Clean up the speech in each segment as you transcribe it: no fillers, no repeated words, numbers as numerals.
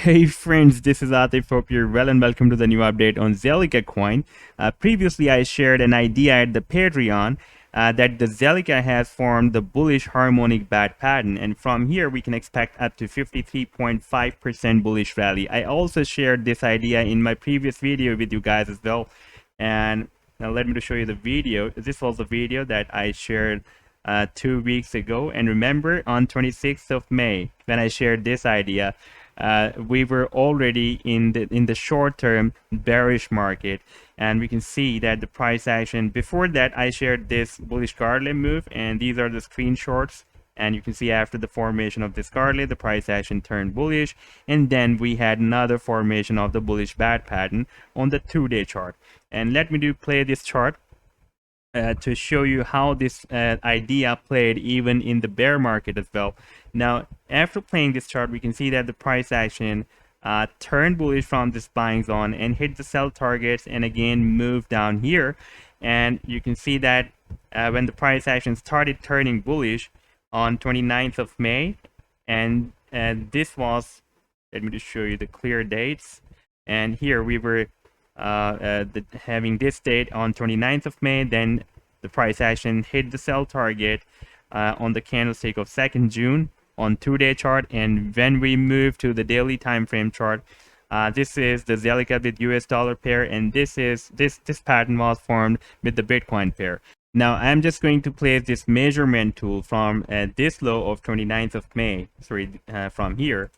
Hey friends, this is Atif. Hope you're well and welcome to the new update on Zilliqa coin. Previously, I shared an idea at the Patreon that the Zilliqa has formed the bullish harmonic bat pattern, and from here we can expect up to 53.5% bullish rally. I also shared this idea in my previous video with you guys as well, and now let me to show you the video. This was the video that I shared 2 weeks ago, and remember on 26th of May when I shared this idea. We were already in the short-term bearish market, and we can see that the price action before that I shared this bullish Garland move, and these are the screenshots. And you can see after the formation of this Garland, the price action turned bullish, and then we had another formation of the bullish bat pattern on the 2-day chart. And let me play this chart to show you how this idea played even in the bear market as well. Now, after playing this chart, we can see that the price action turned bullish from this buying zone and hit the sell targets and again moved down here. And you can see that when the price action started turning bullish on 29th of May, and this was, let me just show you the clear dates. And here we were having this date on 29th of May, then the price action hit the sell target on the candlestick of 2nd June on 2-day chart. And when we move to the daily time frame chart, this is the Zilliqa with US dollar pair, and this pattern was formed with the Bitcoin pair. Now I'm just going to place this measurement tool from this low of 29th of May, from here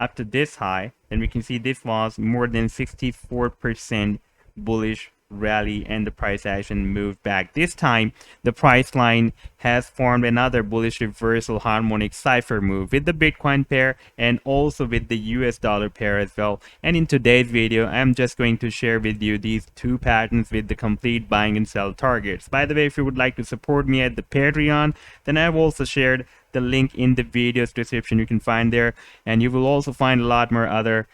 up to this high, and we can see this was more than 64% bullish rally, and the price action moved back. This time the price line has formed another bullish reversal harmonic cipher move with the Bitcoin pair and also with the US dollar pair as well. And in today's video I'm just going to share with you these two patterns with the complete buying and sell targets. By the way, if you would like to support me at the Patreon, then I've also shared the link in the video's description. You can find there, and you will also find a lot more other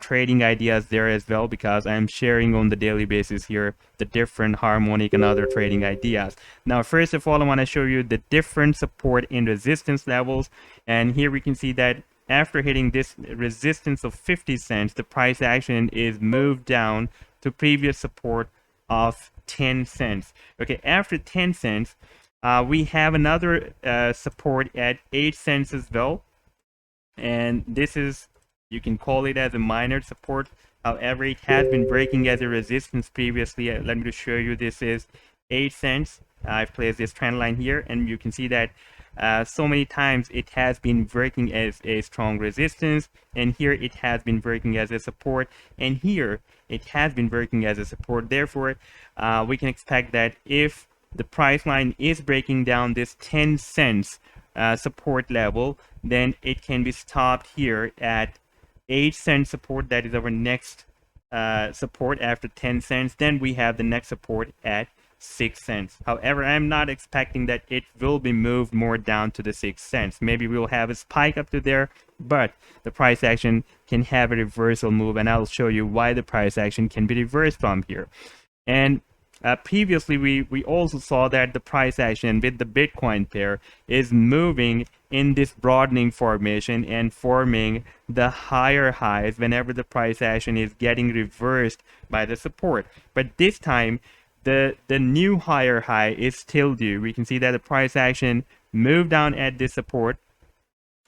trading ideas there as well, because I'm sharing on the daily basis here the different harmonic and other trading ideas. Now first of all, I want to show you the different support and resistance levels, and here we can see that after hitting this resistance of 50 cents, the price action is moved down to previous support of 10 cents. Okay, after 10 cents we have another support at 8 cents as well, and this is, you can call it as a minor support. However, it has been breaking as a resistance previously. Let me just show you. This is 8 cents. I've placed this trend line here, and you can see that so many times it has been breaking as a strong resistance, and here it has been breaking as a support, and here it has been breaking as a support. Therefore, we can expect that if the price line is breaking down this 10 cents support level, then it can be stopped here at 8 cents support. That is our next support after 10 cents. Then we have the next support at 6 cents. However, I'm not expecting that it will be moved more down to the 6 cents. Maybe we'll have a spike up to there, but the price action can have a reversal move, and I'll show you why the price action can be reversed from here. And previously, we also saw that the price action with the Bitcoin pair is moving in this broadening formation and forming the higher highs whenever the price action is getting reversed by the support. But this time, the new higher high is still due. We can see that the price action moved down at this support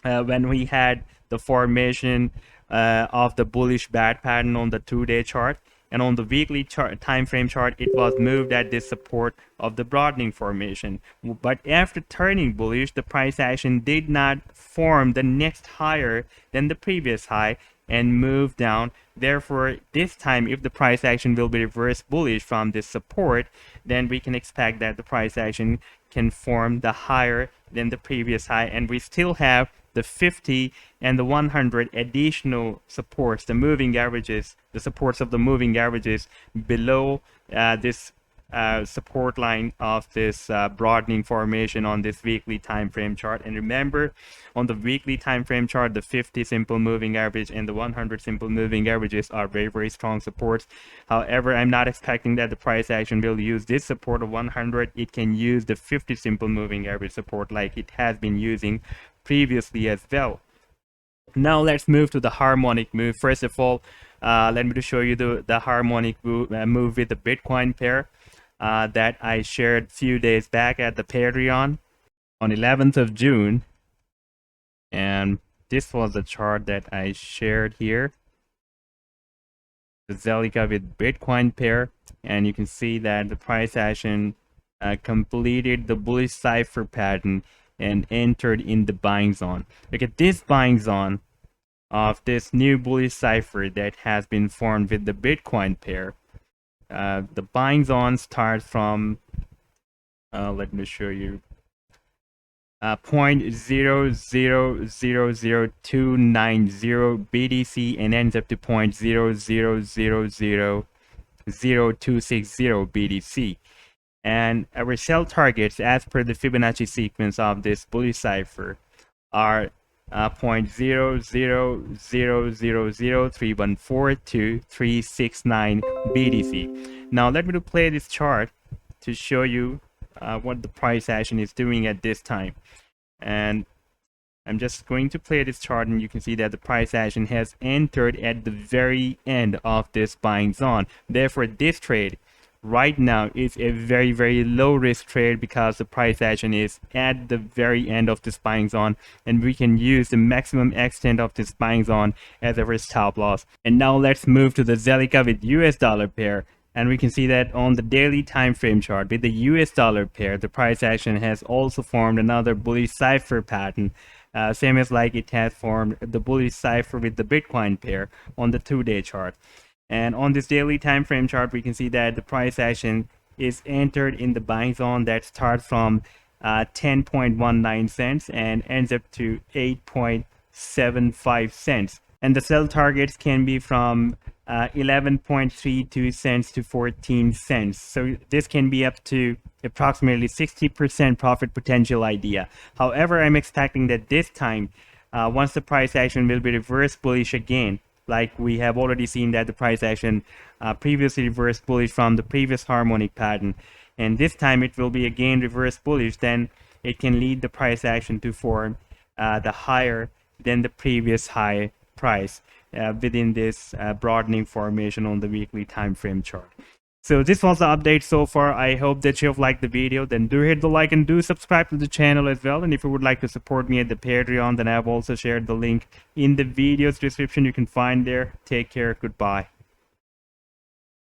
when we had the formation of the bullish bat pattern on the 2-day chart. And on the weekly time frame chart, it was moved at this support of the broadening formation. But after turning bullish, the price action did not form the next higher than the previous high and move down. Therefore, this time, if the price action will be reverse bullish from this support, then we can expect that the price action can form the higher than the previous high, and we still have the 50 and the 100 additional supports, the moving averages, the supports of the moving averages below this support line of this broadening formation on this weekly time frame chart. And remember, on the weekly time frame chart, the 50 simple moving average and the 100 simple moving averages are very strong supports. However, I'm not expecting that the price action will use this support of 100. It can use the 50 simple moving average support like it has been using previously as well. Now let's move to the harmonic move. First of all, let me to show you the harmonic move with the Bitcoin pair that I shared a few days back at the Patreon on 11th of June. And this was the chart that I shared here. The Zilliqa with Bitcoin pair. And you can see that the price action completed the bullish cipher pattern and entered in the buying zone. Look at this buying zone of this new bullish cipher that has been formed with the Bitcoin pair. The buying zone starts from, let me show you, 0.000290 BTC and ends up to 0.00000260 BTC. And our sell targets, as per the Fibonacci sequence of this bullish cipher, are 0.00003142369 BTC. Now let me play this chart to show you what the price action is doing at this time. And I'm just going to play this chart, and you can see that the price action has entered at the very end of this buying zone. Therefore, this trade right now is a very, very low risk trade because the price action is at the very end of this buying zone, and we can use the maximum extent of this buying zone as our stop loss. And now let's move to the Zilliqa with US dollar pair. And we can see that on the daily time frame chart with the US dollar pair, the price action has also formed another bullish cipher pattern, same as like it has formed the bullish cipher with the Bitcoin pair on the 2-day chart. And on this daily time frame chart, we can see that the price action is entered in the buying zone that starts from 10.19 cents and ends up to 8.75 cents. And the sell targets can be from 11.32 cents to 14 cents. So this can be up to approximately 60% profit potential idea. However, I'm expecting that this time, once the price action will be reverse bullish again, like we have already seen that the price action previously reversed bullish from the previous harmonic pattern, and this time it will be again reverse bullish, then it can lead the price action to form the higher than the previous high price within this broadening formation on the weekly time frame chart. So this was the update so far. I hope that you have liked the video. Then do hit the like and do subscribe to the channel as well. And if you would like to support me at the Patreon, then I have also shared the link in the video's description. You can find there. Take care. Goodbye.